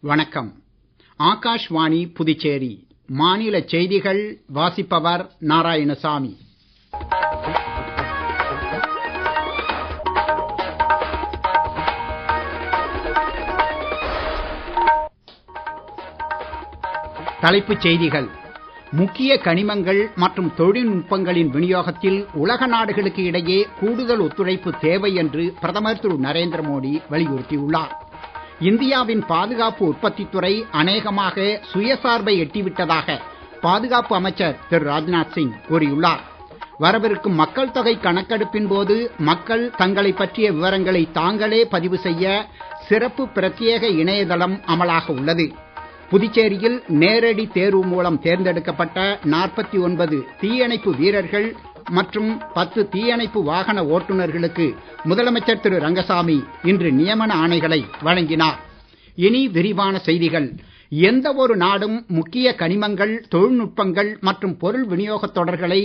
வணக்கம். ஆகாஷ்வாணி புதுச்சேரி மாநில செய்திகள் வாசிப்பவர் நாராயணசாமி. தலைப்புச் செய்திகள். முக்கிய கனிமங்கள் மற்றும் தொழில்நுட்பங்களின் விநியோகத்தில் உலக நாடுகளுக்கு இடையே கூடுதல் ஒத்துழைப்பு தேவை என்று பிரதமர் திரு நரேந்திர மோடி வலியுறுத்தியுள்ளார். இந்தியாவின் பாதுகாப்பு உற்பத்தித் துறை அநேகமாக சுயசார்பை எட்டிவிட்டதாக பாதுகாப்பு அமைச்சர் திரு ராஜ்நாத் சிங் கூறியுள்ளார். வரவிருக்கும் மக்கள் தொகை கணக்கெடுப்பின் போது மக்கள் தங்களை பற்றிய விவரங்களை தாங்களே பதிவு செய்ய சிறப்பு பிரத்யேக இணையதளம் அமலாக உள்ளது. புதுச்சேரியில் நேரடி தேர்வு மூலம் தேர்ந்தெடுக்கப்பட்ட 49 தீயணைப்பு வீரர்கள் மற்றும் 10 தீயணைப்பு வாகன ஓட்டுநர்களுக்கு முதலமைச்சர் திரு ரங்கசாமி இன்று நியமன ஆணைகளை வழங்கினார். இனி விரிவான செய்திகள். எந்த ஒரு நாடும் முக்கிய கனிமங்கள், தொழில்நுட்பங்கள் மற்றும் பொருள் விநியோகத் தொடர்களை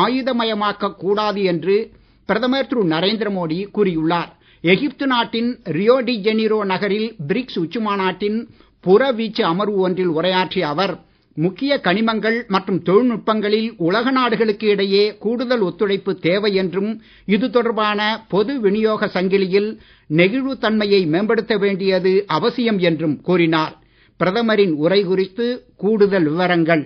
ஆயுதமயமாக்க கூடாது என்று பிரதமர் திரு நரேந்திர மோடி கூறியுள்ளார். எகிப்து நாட்டின் ரியோ டி ஜெனிரோ நகரில் பிரிக்ஸ் உச்சிமாநாட்டின் புறவீச்சு அமர்வு ஒன்றில் உரையாற்றிய அவர், முக்கிய கனிமங்கள் மற்றும் தொழில்நுட்பங்களில் உலக நாடுகளுக்கு இடையே கூடுதல் ஒத்துழைப்பு தேவை என்றும் இது தொடர்பான பொது விநியோக சங்கிலியில் நெகிழ்வுத்தன்மையை மேம்படுத்த வேண்டியது அவசியம் என்றும் கூறினார். பிரதமரின் உரை குறித்து கூடுதல் விவரங்கள்.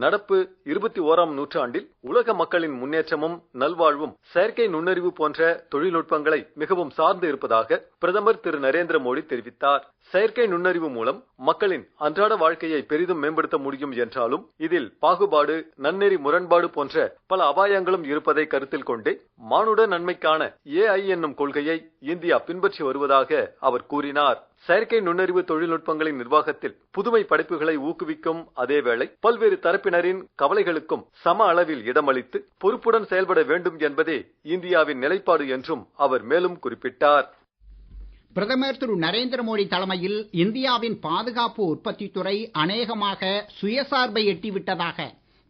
நடப்பு 21ஆம் நூற்றாண்டில் உலக மக்களின் முன்னேற்றமும் நல்வாழ்வும் செயற்கை நுண்ணறிவு போன்ற தொழில்நுட்பங்களை மிகவும் சார்ந்து இருப்பதாக பிரதமர் திரு நரேந்திர மோடி தெரிவித்தார். செயற்கை நுண்ணறிவு மூலம் மக்களின் அன்றாட வாழ்க்கையை பெரிதும் மேம்படுத்த முடியும் என்றாலும் இதில் பாகுபாடு, நன்னெறி முரண்பாடு போன்ற பல அபாயங்களும் இருப்பதை கருத்தில் கொண்டே மானுட நன்மைக்கான AI என்னும் கொள்கையை இந்தியா பின்பற்றி வருவதாக அவர் கூறினார். செயற்கை நுண்ணறிவு தொழில்நுட்பங்களின் நிர்வாகத்தில் புதுமை படைப்புகளை ஊக்குவிக்கும் அதேவேளை பல்வேறு தரப்பினரின் கவலைகளுக்கும் சம அளவில் இடமளித்து பொறுப்புடன் செயல்பட வேண்டும் என்பதே இந்தியாவின் நிலைப்பாடு என்றும் அவர் மேலும் குறிப்பிட்டார். பிரதமர் திரு நரேந்திர மோடி தலைமையில் இந்தியாவின் பாதுகாப்பு உற்பத்தித் துறை அநேகமாக சுயசார்பை எட்டிவிட்டதாக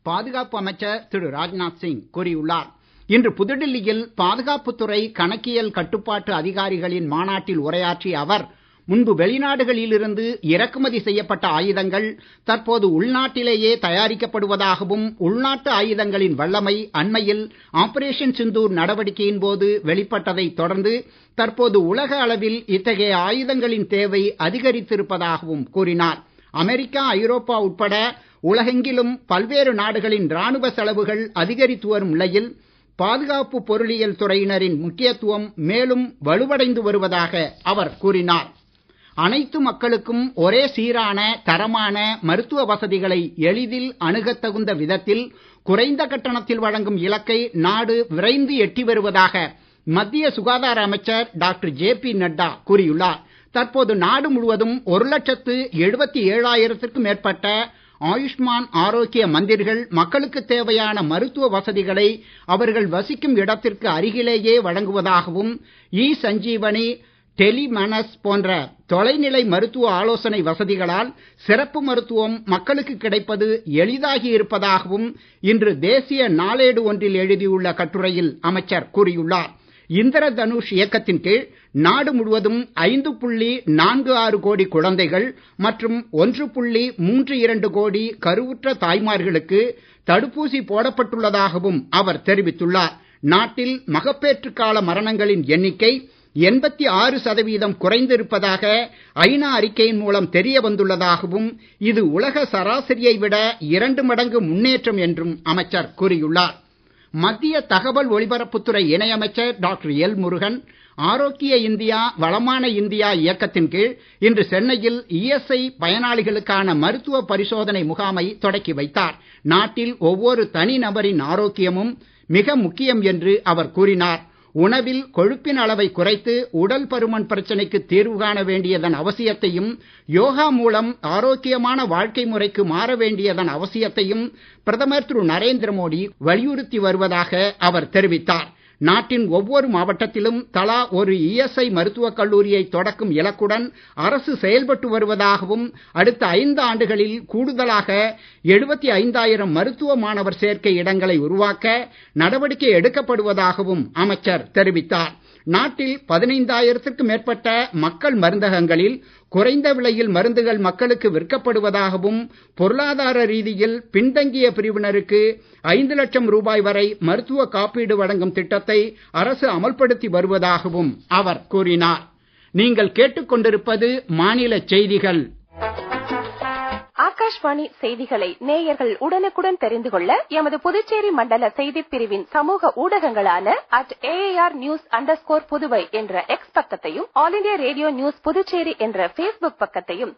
பாதுகாப்பு அமைச்சர் திரு ராஜ்நாத் சிங் கூறியுள்ளார். இன்று புதுடில்லியில் பாதுகாப்புத்துறை கணக்கியல் கட்டுப்பாட்டு அதிகாரிகளின் மாநாட்டில் உரையாற்றிய அவர், முன்பு வெளிநாடுகளிலிருந்து இறக்குமதி செய்யப்பட்ட ஆயுதங்கள் தற்போது உள்நாட்டிலேயே தயாரிக்கப்படுவதாகவும், உள்நாட்டு ஆயுதங்களின் வல்லமை அண்மையில் ஆபரேஷன் சிந்தூர் நடவடிக்கையின் போது வெளிப்பட்டதை தொடர்ந்து தற்போது உலக அளவில் இத்தகைய ஆயுதங்களின் தேவை அதிகரித்திருப்பதாகவும் கூறினார். அமெரிக்கா, ஐரோப்பா உட்பட உலகெங்கிலும் பல்வேறு நாடுகளின் ராணுவ செலவுகள் அதிகரித்து வரும் நிலையில் பாதுகாப்பு பொருளியல் துறையினரின் முக்கியத்துவம் மேலும் வலுவடைந்து வருவதாக அவர் கூறினார். அனைத்து மக்களுக்கும் ஒரே சீரான தரமான மருத்துவ வசதிகளை எளிதில் அணுகத் தகுந்த விதத்தில் குறைந்த கட்டணத்தில் வழங்கும் இலக்கை நாடு விரைந்து எட்டி வருவதாக மத்திய சுகாதார அமைச்சர் டாக்டர் JP நட்டா கூறியுள்ளார். தற்போது நாடு முழுவதும் 1,77,000க்கும் மேற்பட்ட ஆயுஷ்மான் ஆரோக்கிய மந்திர்கள் மக்களுக்கு தேவையான மருத்துவ வசதிகளை அவர்கள் வசிக்கும் இடத்திற்கு அருகிலேயே வழங்குவதாகவும், சஞ்சீவனி, டெலிமனஸ் போன்ற தொலைநிலை மருத்துவ ஆலோசனை வசதிகளால் சிறப்பு மருத்துவம் மக்களுக்கு கிடைப்பது எளிதாகி இருப்பதாகவும் இன்று தேசிய நாளேடு ஒன்றில் எழுதியுள்ள கட்டுரையில் அமைச்சர் கூறியுள்ளார். இந்திரதனுஷ் இயக்கத்தின் கீழ் நாடு முழுவதும் 5.46 கோடி குழந்தைகள் மற்றும் 1.32 கோடி கருவுற்ற தாய்மார்களுக்கு தடுப்பூசி போடப்பட்டுள்ளதாகவும் அவர் தெரிவித்துள்ளார். நாட்டில் மகப்பேற்று கால மரணங்களின் எண்ணிக்கை 86% குறைந்திருப்பதாக ஐநா அறிக்கையின் மூலம் தெரிய வந்துள்ளதாகவும், இது உலக சராசரியை விட 2 மடங்கு முன்னேற்றம் என்றும் அமைச்சர் கூறியுள்ளார். மத்திய தகவல் ஒலிபரப்புத்துறை இணையமைச்சர் டாக்டர் எல் முருகன் ஆரோக்கிய இந்தியா வளமான இந்தியா இயக்கத்தின் கீழ் இன்று சென்னையில் ESI பயனாளிகளுக்கான மருத்துவ பரிசோதனை முகாமை தொடக்கி வைத்தார். நாட்டில் ஒவ்வொரு தனிநபரின் ஆரோக்கியமும் மிக முக்கியம் என்று அவர் கூறினார். உணவில் கொழுப்பின் அளவை குறைத்து உடல் பருமன் பிரச்சனைக்கு தீர்வு காண வேண்டியதன் அவசியத்தையும், யோகா மூலம் ஆரோக்கியமான வாழ்க்கை முறைக்கு மாற வேண்டியதன் அவசியத்தையும் பிரதமர் திரு நரேந்திர மோடி வலியுறுத்தி வருவதாக அவர் தெரிவித்தார். நாட்டின் ஒவ்வொரு மாவட்டத்திலும் தலா ஒரு ESI மருத்துவக் கல்லூரியை தொடக்கும் இலக்குடன் அரசு செயல்பட்டு வருவதாகவும், அடுத்த 5 ஆண்டுகளில் கூடுதலாக 75,000 மருத்துவ மாணவர் சேர்க்கை இடங்களை உருவாக்க நடவடிக்கை எடுக்கப்படுவதாகவும் அமைச்சர் தெரிவித்தார். நாட்டில் 15,000க்கும் மேற்பட்ட மக்கள் மருந்தகங்களில் குறைந்த விலையில் மருந்துகள் மக்களுக்கு விற்கப்படுவதாகவும் பொருளாதார ரீதியில் பின்தங்கிய பிரிவினருக்கு 5 லட்சம் ரூபாய் வரை மருத்துவ காப்பீடு வழங்கும் திட்டத்தை அரசு அமல்படுத்தி வருவதாகவும் அவர் கூறினார். நீங்கள் கேட்டுக்கொண்டிருப்பது மாநில செய்திகள். ஆகாஷ்வாணி செய்திகளை நேயர்கள் உடனுக்குடன் தெரிந்து கொள்ள எமது புதுச்சேரி மண்டல செய்திப் பிரிவின் சமூக ஊடகங்களான @AARnews_புதுவை என்ற எக்ஸ் பக்கத்தையும், all India radio news Puducherry என்ற Facebook பக்கத்தையும்,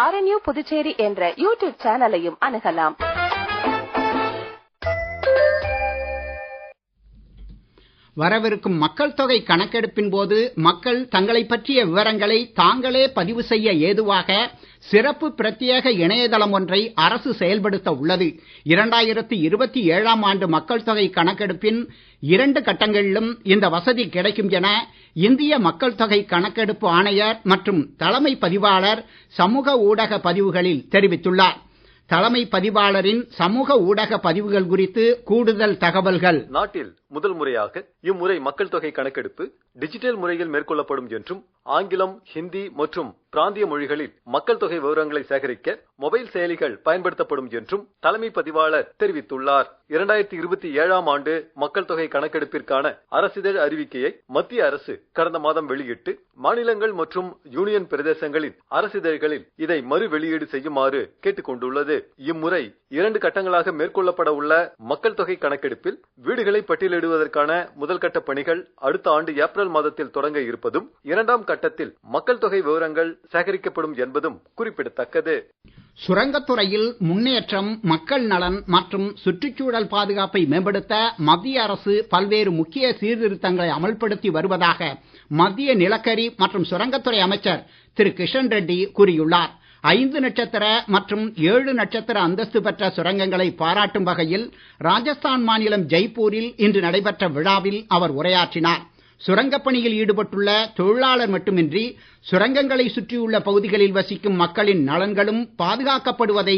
@RNU புதுச்சேரி என்ற யூடியூப் சேனலையும் அணுகலாம். வரவிருக்கும் மக்கள் தொகை கணக்கெடுப்பின் போது மக்கள் தங்களை பற்றிய விவரங்களை தாங்களே பதிவு செய்ய ஏதுவாக சிறப்பு பிரத்யேக இணையதளம் ஒன்றை அரசு செயல்படுத்த உள்ளது. 2027ஆம் ஆண்டு மக்கள் தொகை கணக்கெடுப்பின் 2 கட்டங்களிலும் இந்த வசதி கிடைக்கும் என இந்திய மக்கள் தொகை கணக்கெடுப்பு ஆணையர் மற்றும் தலைமை பதிவாளர் சமூக ஊடக பதிவுகளில் தெரிவித்துள்ளார். தலைமை பதிவாளரின் சமூக ஊடக பதிவுகள் குறித்து கூடுதல் தகவல்கள். நாட்டில் முதல் முறையாக இம்முறை மக்கள் தொகை கணக்கெடுப்பு டிஜிட்டல் முறையில் மேற்கொள்ளப்படும் என்றும், ஆங்கிலம், ஹிந்தி மற்றும் பிராந்திய மொழிகளில் மக்கள் தொகை விவரங்களை சேகரிக்க மொபைல் செயலிகள் பயன்படுத்தப்படும் என்றும் தலைமை பதிவாளர் தெரிவித்துள்ளார். 2027ஆம் ஆண்டு மக்கள் தொகை கணக்கெடுப்பிற்கான அரசிதழ் அறிவிக்கையை மத்திய அரசு கடந்த மாதம் வெளியிட்டு மாநிலங்கள் மற்றும் யூனியன் பிரதேசங்களின் அரசிதழ்களில் இதை மறு வெளியீடு செய்யுமாறு கேட்டுக் கொண்டுள்ளது. இம்முறை 2 கட்டங்களாக மேற்கொள்ளப்பட உள்ள மக்கள் தொகை கணக்கெடுப்பில் வீடுகளை பட்டியலிடுவதற்கான முதல் கட்ட பணிகள் அடுத்த ஆண்டு ஏப்ரல் மாதத்தில் தொடங்க இருப்பதும், 2ஆம் கட்டத்தில் மக்கள் தொகை விவரங்கள் சேகரிக்கப்படும் என்பதும் குறிப்பிடத்தக்கது. சுரங்கத்துறையில் முன்னேற்றம், மக்கள் நலன் மற்றும் சுற்றுச்சூழல் பாதுகாப்பை மேம்படுத்த மத்திய அரசு பல்வேறு முக்கிய சீர்திருத்தங்களை அமல்படுத்தி வருவதாக மத்திய நிலக்கரி மற்றும் சுரங்கத்துறை அமைச்சர் திரு கிஷன் ரெட்டி கூறியுள்ளார். 5 நட்சத்திர மற்றும் 7 நட்சத்திர அந்தஸ்து பெற்ற சுரங்கங்களை பாராட்டும் வகையில் ராஜஸ்தான் மாநிலம் ஜெய்ப்பூரில் இன்று நடைபெற்ற விழாவில் அவர் உரையாற்றினார். சுரங்கப் பணியில் ஈடுபட்டுள்ள தொழிலாளர் மட்டுமின்றி சுரங்கங்களை சுற்றியுள்ள பகுதிகளில் வசிக்கும் மக்களின் நலன்களும் பாதுகாக்கப்படுவதை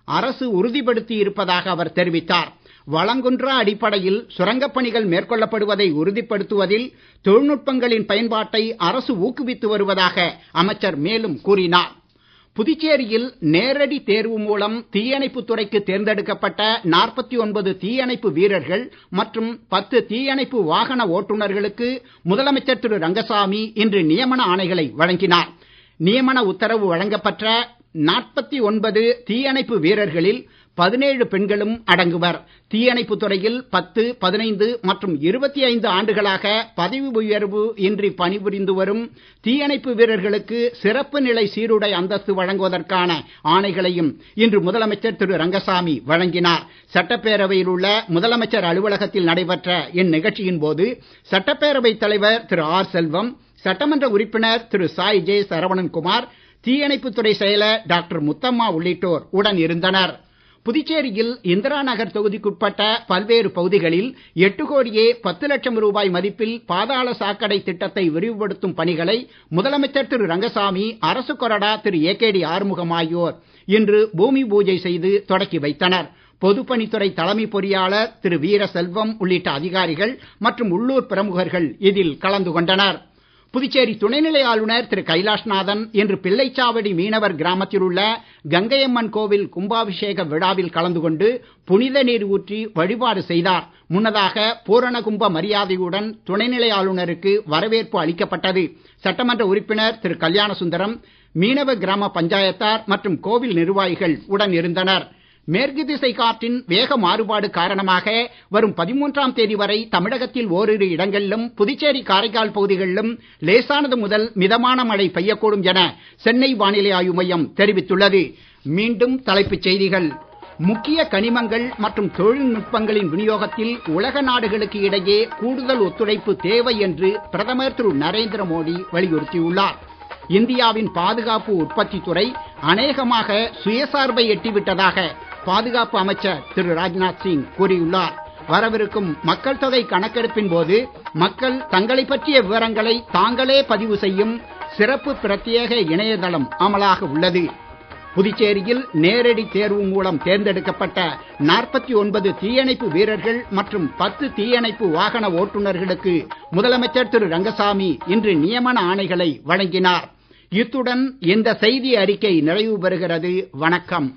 அரசு உறுதிப்படுத்தி இருப்பதாக அவர் தெரிவித்தார். வளங்குன்றா அடிப்படையில் சுரங்கப் பணிகள் மேற்கொள்ளப்படுவதை உறுதிப்படுத்துவதில் தொழில்நுட்பங்களின் பயன்பாட்டை அரசு ஊக்குவித்து வருவதாக அமைச்சர் மேலும் கூறினார். புதுச்சேரியில் நேரடி தேர்வு மூலம் தீயணைப்புத் துறைக்கு தேர்ந்தெடுக்கப்பட்ட 49 தீயணைப்பு வீரர்கள் மற்றும் 10 தீயணைப்பு வாகன ஓட்டுநர்களுக்கு முதலமைச்சர் திரு ரங்கசாமி இன்று நியமன ஆணைகளை வழங்கினார். நியமன உத்தரவு வழங்கப்பட்ட 49 தீயணைப்பு வீரர்களில் 17 பெண்களும் அடங்குவர். தீயணைப்புத் துறையில் 10, 15 மற்றும் 25 ஆண்டுகளாக பதவி உயர்வு இன்றி பணிபுரிந்து வரும் தீயணைப்பு வீரர்களுக்கு சிறப்பு நிலை சீருடை அந்தஸ்து வழங்குவதற்கான ஆணைகளையும் இன்று முதலமைச்சர் திரு ரங்கசாமி வழங்கினார். சட்டப்பேரவையில் உள்ள முதலமைச்சர் அலுவலகத்தில் நடைபெற்ற இந்நிகழ்ச்சியின் போது சட்டப்பேரவைத் தலைவர் திரு ஆர் செல்வம், சட்டமன்ற உறுப்பினர் திரு சாய் ஜே சரவணன்குமார், தீயணைப்புத்துறை செயலர் டாக்டர் முத்தம்மா உள்ளிட்டோர் உடன் இருந்தனர். புதுச்சேரியில் இந்திரா நகர் தொகுதிக்குட்பட்ட பல்வேறு பகுதிகளில் 8 கோடியே 10 லட்சம் ரூபாய் மதிப்பில் பாதாள சாக்கடை திட்டத்தை விரிவுபடுத்தும் பணிகளை முதலமைச்சர் திரு ரங்கசாமி, அரசு கொறடா திரு ஏகேடி ஆறுமுகம் ஆகியோர் இன்று பூமி பூஜை செய்து தொடக்கி வைத்தனர். பொதுப்பணித்துறை தலைமை பொறியாளர் திரு வீரசெல்வம் உள்ளிட்ட அதிகாரிகள் மற்றும் உள்ளூர் பிரமுகர்கள் இதில் கலந்து கொண்டனர். புதுச்சேரி துணைநிலை ஆளுநர் திரு கைலாஷ்நாதன் இன்று பிள்ளைச்சாவடி மீனவர் கிராமத்தில் உள்ள கங்கையம்மன் கோவில் கும்பாபிஷேக விழாவில் கலந்து கொண்டு புனித நீர் ஊற்றி வழிபாடு செய்தார். முன்னதாக பூரண கும்ப மரியாதையுடன் துணைநிலை ஆளுநருக்கு வரவேற்பு அளிக்கப்பட்டது. சட்டமன்ற உறுப்பினர் திரு கல்யாணசுந்தரம், மீனவ கிராம பஞ்சாயத்தார் மற்றும் கோவில் நிர்வாகிகள் உடன் இருந்தனர். மேற்கு திசை காற்றின் வேக மாறுபாடு காரணமாக வரும் 13ஆம் தேதி வரை தமிழகத்தில் ஓரிரு இடங்களிலும் புதுச்சேரி காரைக்கால் பகுதிகளிலும் லேசானது முதல் மிதமான மழை பெய்யக்கூடும் என சென்னை வானிலை ஆய்வு மையம் தெரிவித்துள்ளது. மீண்டும் தலைப்புச் செய்திகள். முக்கிய கனிமங்கள் மற்றும் தொழில்நுட்பங்களின் விநியோகத்தில் உலக நாடுகளுக்கு இடையே கூடுதல் ஒத்துழைப்பு தேவை என்று பிரதமர் திரு நரேந்திர மோடி வலியுறுத்தியுள்ளார். இந்தியாவின் பாதுகாப்பு உற்பத்தி துறை அநேகமாக சுயசார்பை எட்டிவிட்டதாக பாதுகாப்பு அமைச்சர் திரு ராஜ்நாத் சிங் கூறியுள்ளார். வரவிருக்கும் மக்கள் தொகை கணக்கெடுப்பின் போது மக்கள் தங்களை பற்றிய விவரங்களை தாங்களே பதிவு செய்யும் சிறப்பு பிரத்யேக இணையதளம் அமலாக உள்ளது. புதுச்சேரியில் நேரடி தேர்வு மூலம் தேர்ந்தெடுக்கப்பட்ட 49 தீயணைப்பு வீரர்கள் மற்றும் 10 தீயணைப்பு வாகன ஓட்டுநர்களுக்கு முதலமைச்சர் திரு ரங்கசாமி இன்று நியமன ஆணைகளை வழங்கினார். இத்துடன் இந்த செய்தி அறிக்கை நிறைவு பெறுகிறது. வணக்கம்.